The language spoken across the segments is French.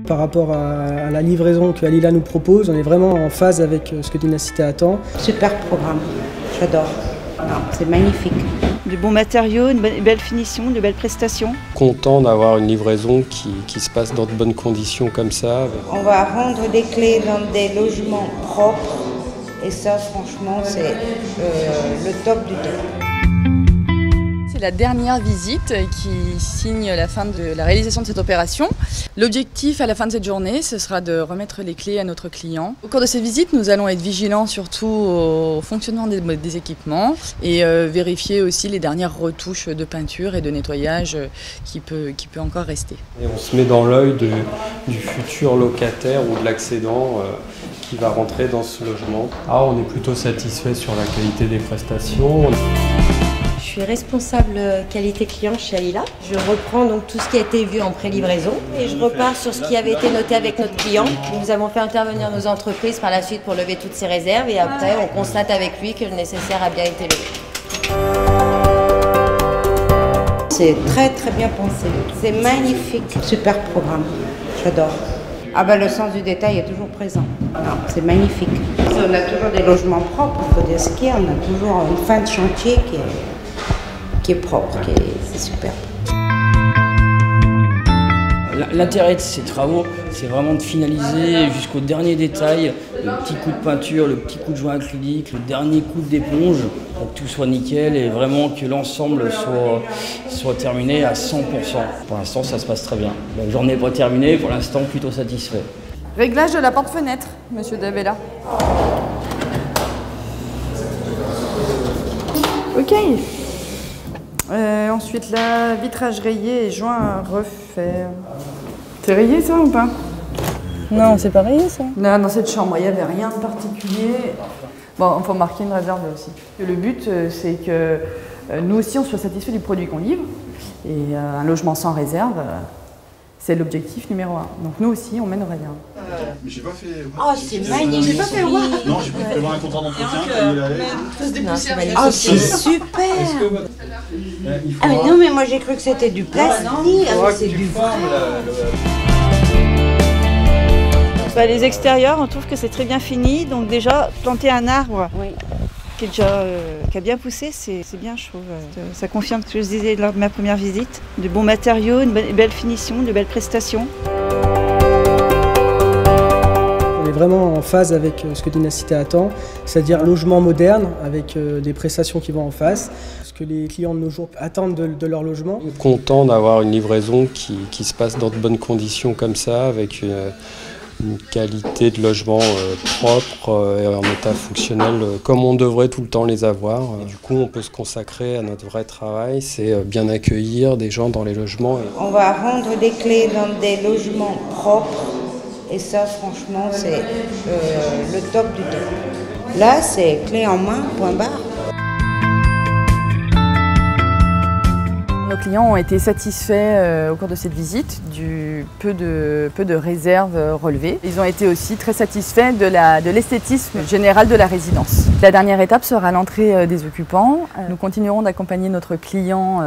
Par rapport à la livraison que Alila nous propose, on est vraiment en phase avec ce que Dynacité attend. Super programme, j'adore. C'est magnifique. De bons matériaux, une belle finition, de belles prestations. Content d'avoir une livraison qui se passe dans de bonnes conditions comme ça. On va rendre des clés dans des logements propres et ça franchement c'est le top du top. C'est la dernière visite qui signe la fin de la réalisation de cette opération. L'objectif à la fin de cette journée, ce sera de remettre les clés à notre client. Au cours de cette visite, nous allons être vigilants surtout au fonctionnement des équipements et vérifier aussi les dernières retouches de peinture et de nettoyage qui peut encore rester. Et on se met dans l'œil du futur locataire ou de l'accédant qui va rentrer dans ce logement. On est plutôt satisfait sur la qualité des prestations. Je suis responsable qualité client chez Alila. Je reprends donc tout ce qui a été vu en pré-livraison et je repars sur ce qui avait été noté avec notre client. Nous avons fait intervenir nos entreprises par la suite pour lever toutes ces réserves et après on constate avec lui que le nécessaire a bien été levé. C'est très très bien pensé, c'est magnifique, super programme, j'adore. Le sens du détail est toujours présent, c'est magnifique. On a toujours des logements propres, il faut dire ce qu'il y a, on a toujours une fin de chantier qui est propre, c'est super. L'intérêt de ces travaux, c'est vraiment de finaliser jusqu'au dernier détail, le petit coup de peinture, le petit coup de joint acrylique, le dernier coup d'éponge, pour que tout soit nickel et vraiment que l'ensemble soit terminé à 100%. Pour l'instant, ça se passe très bien. La journée n'est pas terminée, pour l'instant, plutôt satisfait. Réglage de la porte-fenêtre, monsieur Davella. Ok. Ensuite, là, vitrage rayé et joint à refaire. C'est rayé ça ou pas? Non, c'est pas rayé ça. Là, dans cette chambre, il n'y avait rien de particulier. Bon, il faut marquer une réserve aussi. Le but, c'est que nous aussi, on soit satisfait du produit qu'on livre. Et un logement sans réserve, c'est l'objectif numéro 1. Donc nous aussi, on mène nos réserves. Mais j'ai pas fait... c'est magnifique. J'ai pas fait Non, j'ai fait un contrat d'entretien. C'est super. Mais non, mais moi j'ai cru que c'était du plastique. C'est du vrai. Les extérieurs, on trouve que c'est très bien fini. Donc déjà, planter un arbre qui a bien poussé, c'est bien, je trouve. Ça confirme ce que je disais lors de ma première visite. De bons matériaux, une belle finition, de belles prestations. On est vraiment en phase avec ce que Dynacité attend, c'est-à-dire un logement moderne avec des prestations qui vont en face. Ce que les clients de nos jours attendent de leur logement. Content d'avoir une livraison qui se passe dans de bonnes conditions comme ça, avec une qualité de logement propre et en état fonctionnel comme on devrait tout le temps les avoir. Du coup, on peut se consacrer à notre vrai travail, c'est bien accueillir des gens dans les logements. On va rendre des clés dans des logements propres et ça, franchement, c'est le top du top. Là, c'est clé en main, point barre. Nos clients ont été satisfaits au cours de cette visite du peu de réserves relevées. Ils ont été aussi très satisfaits de l'esthétisme général de la résidence. La dernière étape sera l'entrée des occupants. Nous continuerons d'accompagner notre client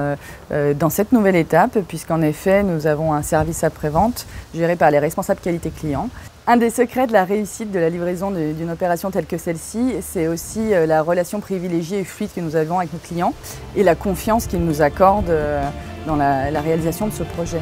dans cette nouvelle étape puisqu'en effet nous avons un service après-vente géré par les responsables qualité client. Un des secrets de la réussite de la livraison d'une opération telle que celle-ci, c'est aussi la relation privilégiée et fluide que nous avons avec nos clients et la confiance qu'ils nous accordent dans la réalisation de ce projet.